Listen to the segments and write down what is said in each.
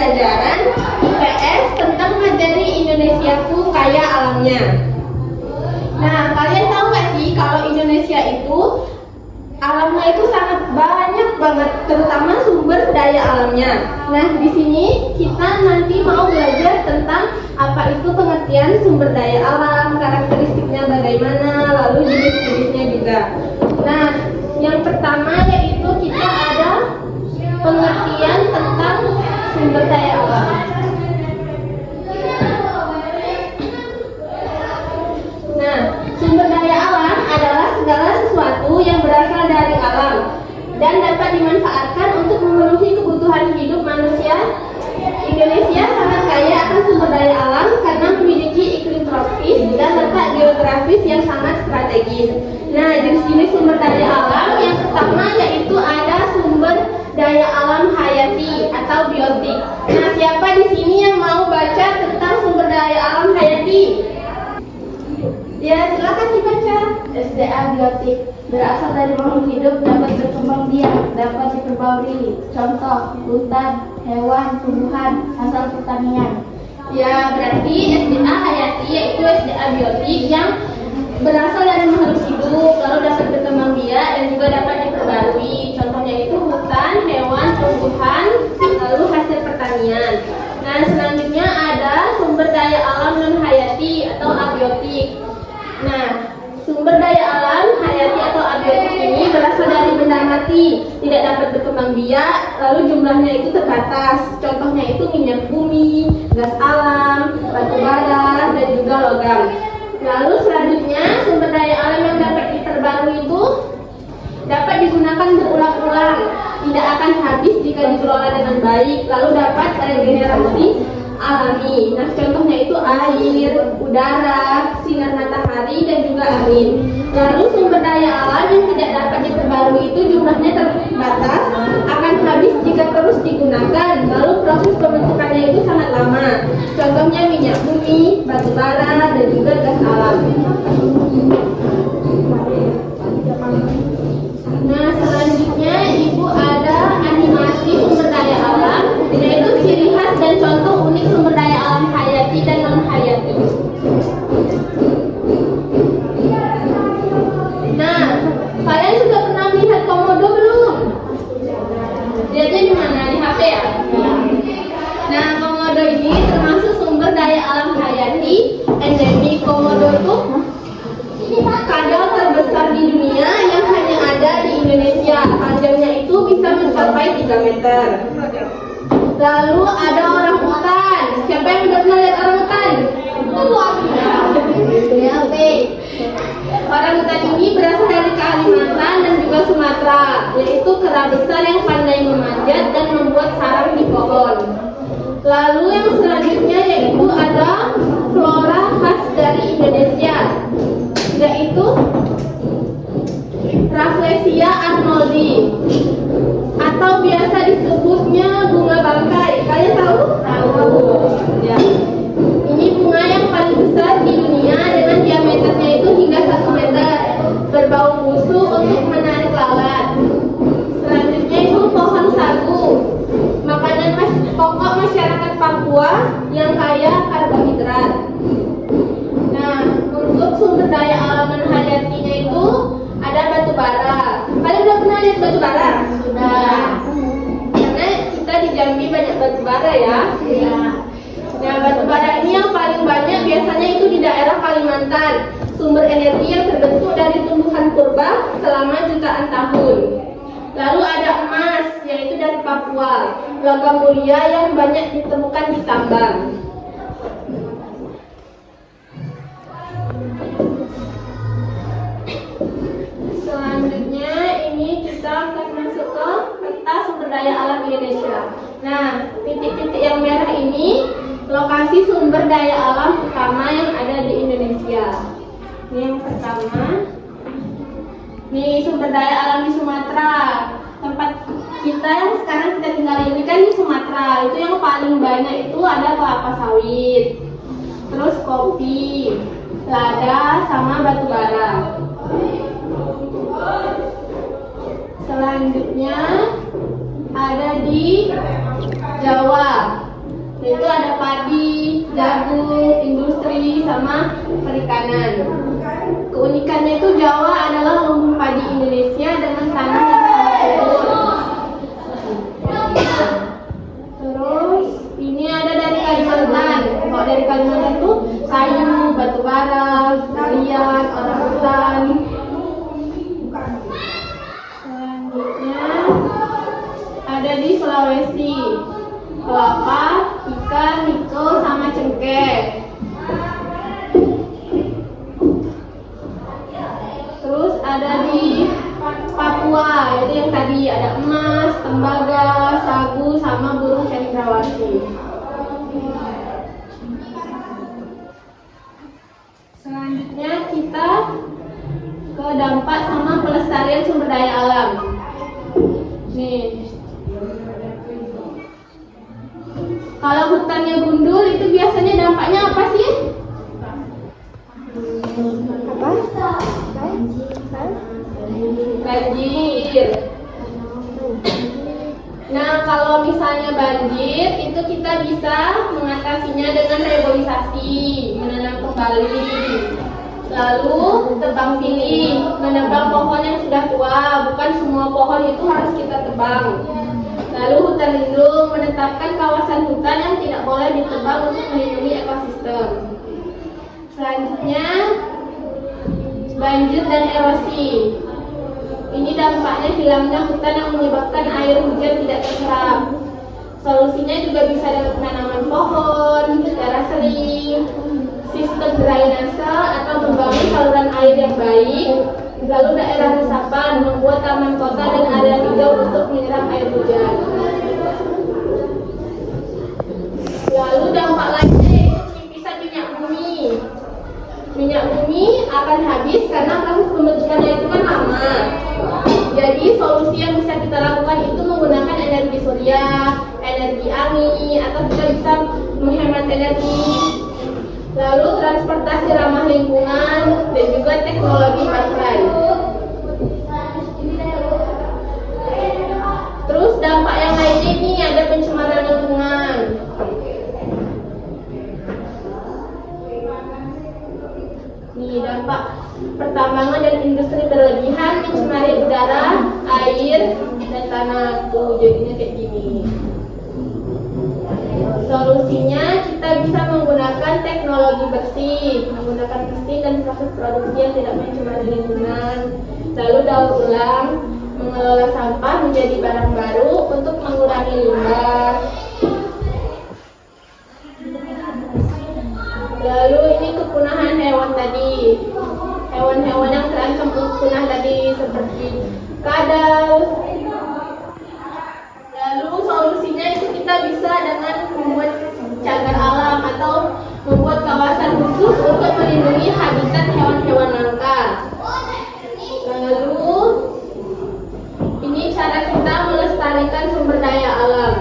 pembelajaran IPS tentang materi Indonesiaku Kaya Alamnya. Nah, kalian tahu nggak sih kalau Indonesia itu alamnya itu sangat banyak banget, terutama sumber daya alamnya. Nah, di sini kita nanti mau belajar tentang apa itu pengertian sumber daya alam, karakteristiknya bagaimana, lalu jenis-jenisnya juga. Nah, yang pertama yaitu kita ada pengertian tentang sumber daya alam. Nah, sumber daya alam adalah segala sesuatu yang berasal dari alam dan dapat dimanfaatkan untuk memenuhi kebutuhan hidup manusia. Indonesia sangat kaya akan sumber daya alam karena memiliki iklim tropis dan letak geografis yang sangat strategis. Nah, jenis-jenis sumber daya alam yang pertama yaitu ada sumber daya alam hayati atau biotik. Nah, siapa di sini yang mau baca tentang sumber daya alam hayati? Ya, silakan dibaca. SDA biotik berasal dari makhluk hidup, dapat berkembang biak, dapat diperbarui. Contoh, hutan, hewan, tumbuhan, hasil pertanian. Ya, berarti SDA hayati yaitu SDA biotik yang berasal dari makhluk hidup, lalu dapat berkembang biak dan juga dapat diperbarui. Contohnya itu hutan, hewan, tumbuhan, lalu hasil pertanian. Nah, selanjutnya ada sumber daya alam non hayati atau abiotik. Nah, sumber daya alam hayati atau abiotik ini berasal dari benda mati, tidak dapat berkembang biak, lalu jumlahnya itu terbatas. Contohnya itu minyak bumi, gas alam, batu bara, dan juga logam. Lalu selanjutnya sumber daya alam yang dapat diperbarui itu dapat digunakan berulang-ulang, tidak akan habis jika dikelola dengan baik, lalu dapat regenerasi alami. Nah, contohnya itu air, udara, sinar matahari, dan juga angin. Lalu sumber daya alam yang tidak dapat diperbarui itu jumlahnya terbatas, akan habis jika terus digunakan. Lalu proses pembentukannya itu sangat lama. Contohnya minyak bumi, batu bara, dan juga gas alam. Nah, selanjutnya Ibu ada animasi sumber daya alam, yaitu ciri khas dan contoh unik sumber daya alam hayati dan non hayati. Nah, kalian sudah pernah melihat komodo belum? Lihatnya di mana? Di HP ya? Nah, komodo ini termasuk sumber daya alam hayati endemik. Komodo itu kadal terbesar di dunia yang hanya ada di Indonesia. Panjangnya itu bisa mencapai 3 meter. Lalu ada orang hutan. Siapa yang udah pernah lihat orang hutan? Orang hutan ini berasal dari Kalimantan dan juga Sumatera, yaitu kera besar yang pandai memanjat dan membuat sarang di pohon. Lalu yang selanjutnya yaitu ada flora khas dari Indonesia, yaitu Rafflesia arnoldi atau biasa disebutnya bunga bangkai. Kalian tahu? Tahu. Ya. Ini bunga yang paling besar di dunia dengan diameternya itu hingga 1 meter, berbau busuk untuk menarik lalat. Selanjutnya itu pohon sagu, makanan pokok masyarakat Papua yang kaya karbohidrat. Nah, untuk sumber daya alam hayatinya itu ada batu bara. Kalian udah pernah lihat batu bara? Sudah. Karena kita di Jambi banyak batu bara ya. Iya. Nah, batu bara ini yang paling banyak biasanya itu di daerah Kalimantan. Sumber energi yang terbentuk dari tumbuhan purba selama jutaan tahun. Lalu ada emas, yaitu dari Papua. Logam mulia yang banyak ditemukan di tambang. Selanjutnya ini kita akan masuk ke peta sumber daya alam Indonesia. Nah, titik-titik yang merah ini lokasi sumber daya alam utama yang ada di Indonesia. Ini yang pertama. Ini sumber daya alam di Sumatera. Tempat kita yang sekarang kita tinggal ini kan di Sumatera. Itu yang paling banyak itu ada kelapa sawit, terus kopi, lada, sama batu bara. Selanjutnya ada di Jawa. perikanan. Keunikannya itu Jawa adalah lumbung padi Indonesia dengan tanah yang sangat subur. Terus ini ada dari Kalimantan. Kalau dari Kalimantan itu kayu, batu bara, lian, orangutan. Selanjutnya ada di Sulawesi, kelapa, ikan, nikel, sama cengkeh. Terus ada di Papua, itu yang tadi ada emas, tembaga, sagu, sama burung cendrawasih. Selanjutnya kita ke dampak sama pelestarian sumber daya alam. Nih, kalau hutannya gundul itu biasanya dampaknya apa sih? Banjir. Nah, kalau misalnya banjir itu kita bisa mengatasinya dengan reboisasi, menanam kembali. Lalu tebang pilih, menebang pohon yang sudah tua, bukan semua pohon itu harus kita tebang. Lalu hutan lindung, menetapkan kawasan hutan yang tidak boleh ditebang untuk melindungi ekosistem. Selanjutnya banjir dan erosi. Ini dampaknya hilangnya hutan yang menyebabkan air hujan tidak terserap. Solusinya juga bisa dengan penanaman pohon, terasering, sistem drainase atau membangun saluran air yang baik. Lalu daerah resapan, membuat taman kota dan area hijau untuk menyerap air hujan. Lalu dampak lainnya yaitu penipisan minyak bumi. Minyak bumi akan habis karena proses pembentukannya itu kan lama. Jadi solusi yang bisa kita lakukan itu menggunakan energi surya, energi angin, atau kita bisa menghemat energi. Lalu transportasi ramah lingkungan dan juga teknologi baterai. Terus dampak yang lainnya ini ada pencemaran lingkungan. Nih, dampak pertambangan dan industri berlebihan mencemari udara, air, dan tanah. Tuh jadinya kayak gini. Solusinya kita bisa menggunakan teknologi bersih, menggunakan mesin dan proses produksi yang tidak mencemari lingkungan. Lalu daur ulang, mengelola sampah menjadi barang baru untuk mengurangi limbah. Lalu ini kepunahan hewan tadi. Hewan-hewan yang terancam punah tadi seperti kadal. Lalu solusinya itu kita bisa dengan membuat cagar alam atau membuat kawasan khusus untuk melindungi habitat hewan-hewan langka. Lalu ini cara kita melestarikan sumber daya alam.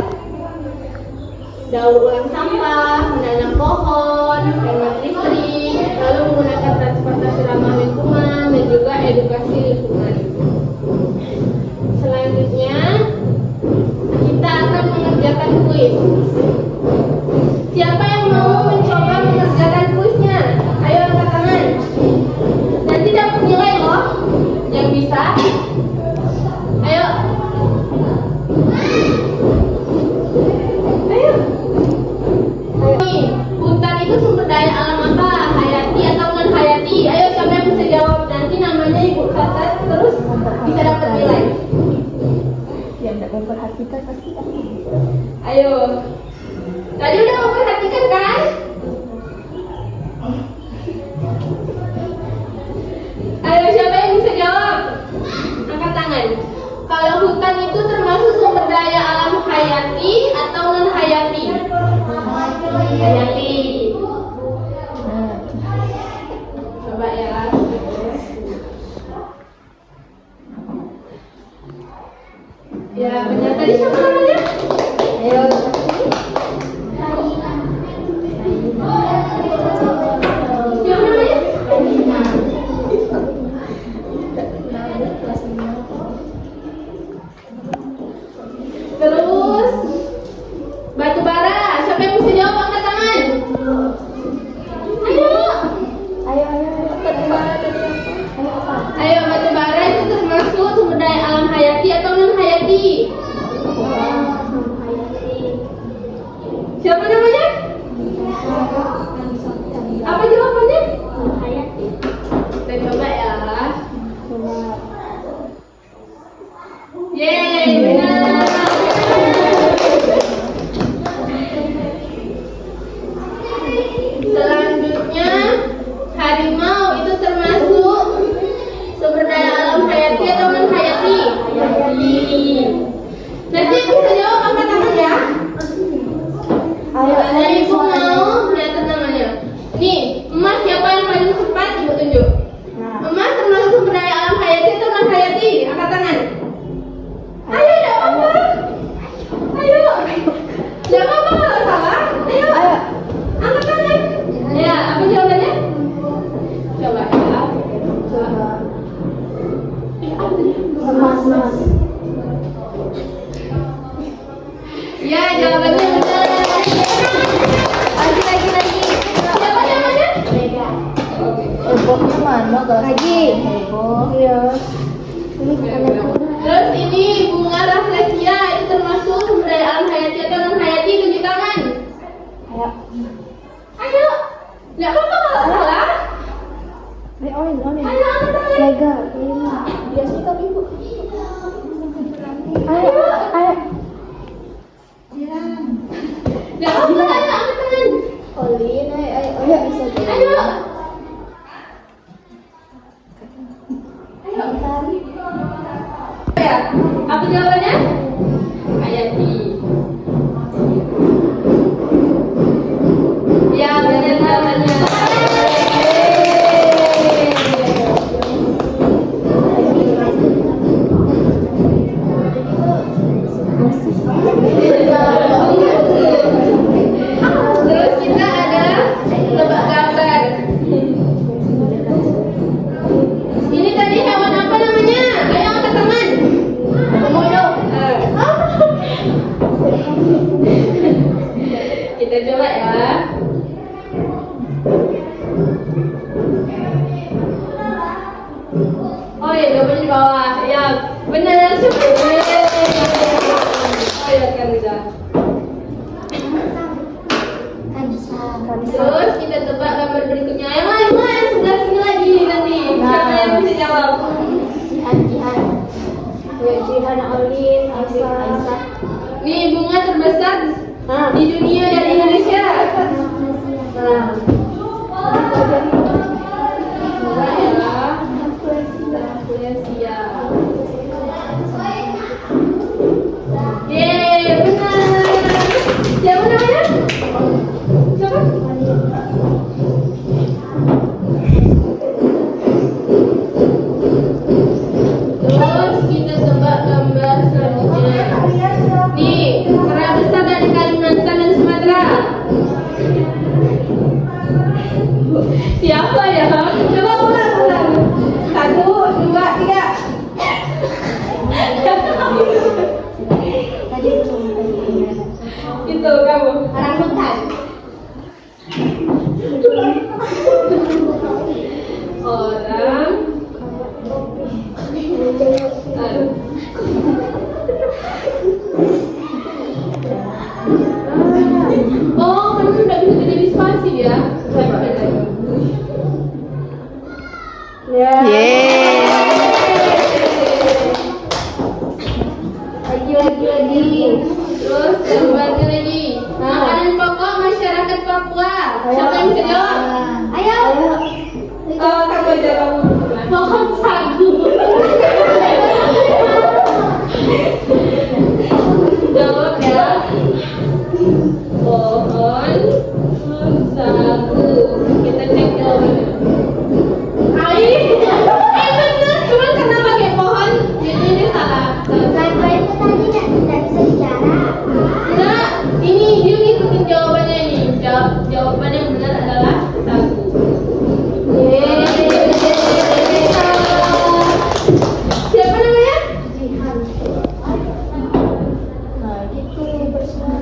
Daur ulang sampah, menanam pohon, hemat listrik, lalu menggunakan transportasi ramah lingkungan dan juga edukasi lingkungan. Selanjutnya kita akan mengerjakan kuis. Siapa yang mau mencoba mengerjakan kuisnya? Ayo angkat tangan. Nanti dapat nilai loh. Yang bisa? Ayo. Ayo. Nih, hutan itu sumber daya alam apa? Hayati atau non hayati? Ayo siapa yang bisa jawab? Nanti namanya ibu catat terus bisa dapat nilai. Yang tidak memperhatikan pasti. Ayo. Tadi udah memperhatikan kan? Ayo siapa yang bisa jawab? Angkat tangan. Kalau hutan itu termasuk sumber daya alam hayati atau non hayati? Hayati. Coba ya. Ya benar tadi siapa namanya? Ayo. Siapa namanya? Terus batu bara, siapa yang bisa jawab angkat tangan? Siapa namanya? Apa jawabannya? Hayati. Kita coba ya. Yeay, benar. Selanjutnya, harimau itu termasuk sumber daya alam hayati atau non hayati? Hayati. Nanti bisa jawab angkat tangan ya. Soalnya ibu mau lihat namanya. Nih, emas siapa yang paling cepat ibu tunjuk? Emas termasuk sumber daya alam hayati atau non hayati? Angkat tangan. Ayo, tidak apa-apa. Ayo. Tidak apa-apa kalau salah. Ayo. Angkat tangan. Ya, apa jawabannya? Coba ya. Coba. Emas. Ya, jawabannya benar. Lagi. Siapa namanya? Mega. Hebohnya mana guys? Lagi. Heboh. Iya. Ini Terus ini bunga rafflesia itu termasuk sumber daya alam hayati atau non hayati? Tunjuk tangan. Ayo. Nggak apa-apa kalau salah. Ayo, angkat tangan. Mega. Biasa tapi ibu. Ayo. Nggak apa-apa, ayo angkat tangan. Olin, ayo bisa Ayo. Ya, apa jawabannya? Hayati. Ya, benar jawabannya. Terus kita ada tebak gambar. Ini tadi hewan apa namanya? Ayo angkat tangan. Komodo. Kita coba ya. Oh ya, jawabannya di bawah. Ya, benar. Oh ya, kan udah. Terus kita tebak gambar berikutnya. Yang lain, sebelah sini lagi nanti. Siapa yang bisa jawab? Jihan, Olin, Aisyah. Nih, bunga terbesar di dunia dari Indonesia. Nah, coba ya. Rafflesia. Yeay, benar. Siapa namanya? Siapa? Terus kita tebak gambar selanjutnya. Nih, kera besar dari Kalimantan dan Sumatera. Siapa ya? Coba ulang. 1, 2, 3. Itu kamu. Orangutan. Orang. Oh, kamu udah bisa jadi spasi ya? Yeay. Lagi. Terus gambarnya lagi. Makanan pokok masyarakat Papua. Siapa yang bisa jawab? Ayo. Oh, kamu aja kamu. Pohon sagu. Jawab ya. Pohon sagu. Kita cek jawabannya. Bener. Cuman karena pakai pohon, jadi ini salah. Lagu itu tadi nggak bisa bicara. Enggak, ini dia ngikutin jawabannya nih. Jawaban yang benar adalah sagu. Siapa namanya? Jihan. Nah, gitu bersama.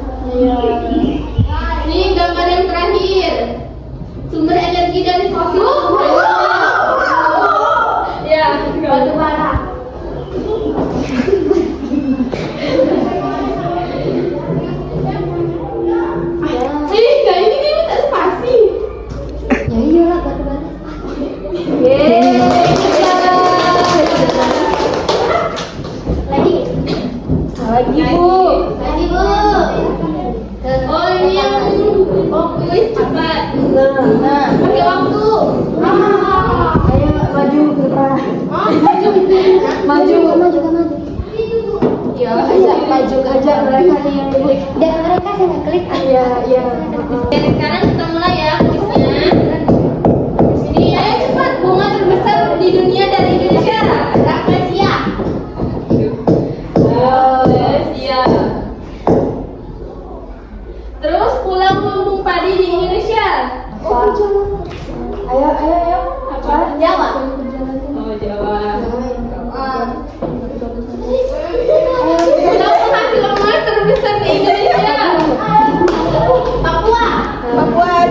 Ini gambar yang terakhir. Sumber energi dari fosil. Ya, Batu bara. maju. Ya, ajak maju aja mereka nih yang klik. Dan mereka yang klik. Iya, iya. Oke, sekarang kita mulai ya kuisnya. Sini, ayo cepat. Bunga terbesar di dunia dari Indonesia. Rafflesia. Malaysia. Terus pulau lumbung padi di Indonesia. Ayo. Apa? Jawa. Oh, Jawa. Pulau penghasil emas terbesar di Indonesia. Papua. Cepet.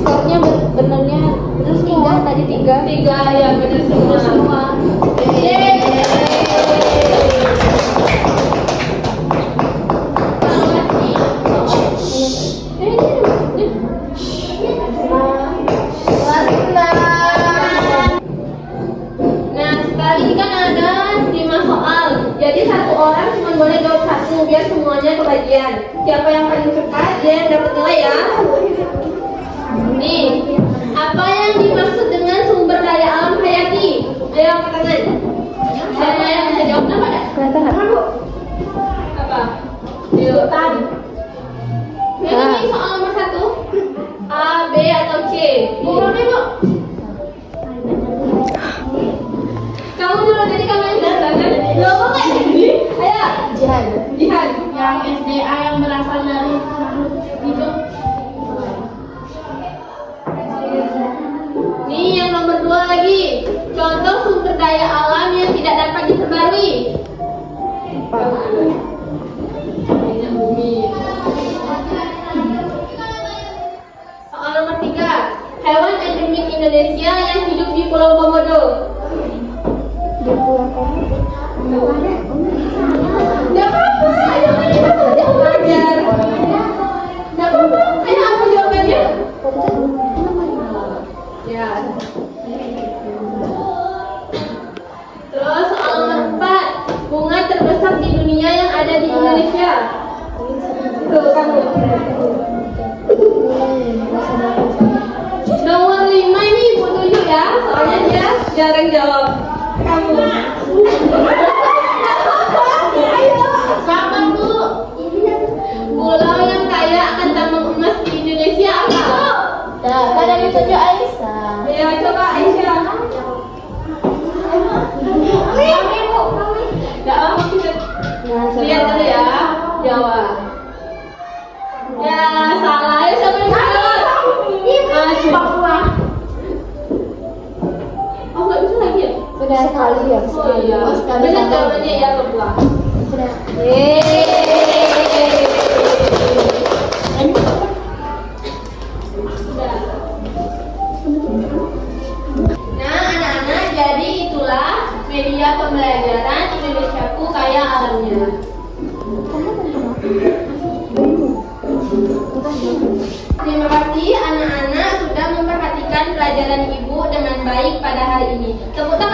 Skornya benernya bener semua. Tadi 3. Tiga ya benar semua. Yeay. Nah, sekali ini kan ada 5 soal. Jadi satu orang cuma boleh jawab satu biar semuanya kebagian. Siapa yang paling cepat dia yang dapat nilai ya. Nih, apa yang dimaksud dengan sumber daya alam hayati? Ayo angkat tangan. Siapa yang bisa jawab apa dah? Apa? Hutan. Yang ini soal nomor 1. A, B atau C? Bukan nih, Bu. Kamu dulu tadi kamu yang datang kan? Loh, kok kayak gini? Ayo. Jihan. Yang SDA yang berasal dari makhluk hidup. Nih yang nomor 2 lagi. Contoh sumber daya alam yang tidak dapat diperbarui. Minyak bumi. Soal nomor 3. Hewan endemik Indonesia yang hidup di Pulau Komodo. Gak apa-apa, ayo kita saja belajar. Gak apa-apa, ayo apa jawabannya? Ya. Terus soal nomor 4. Bunga terbesar di dunia yang ada di Indonesia. Tuh kamu. Nomor 5 ini Ibu tunjuk ya, soalnya dia jarang jawab. Kamu. Sabar Bu. Pulau yang kaya akan tambang emas di Indonesia apa? Kan yang ditunjuk Aisyah. Ya coba Aisyah. Kami Bu. Gak apa kita lihat dulu ya. Jawa. Ya salah ya siapa yang salah? Papua. Oh nggak bisa lagi ya? Sudah sekali ya. Oh iya. Sekali Benar sama. jawabannya ya Papua. Sudah. Nah anak-anak, jadi itulah media pembelajaran Indonesiaku kaya alamnya. Terima kasih anak-anak sudah memperhatikan pelajaran ibu dengan baik pada hari ini. Tepuk tangan.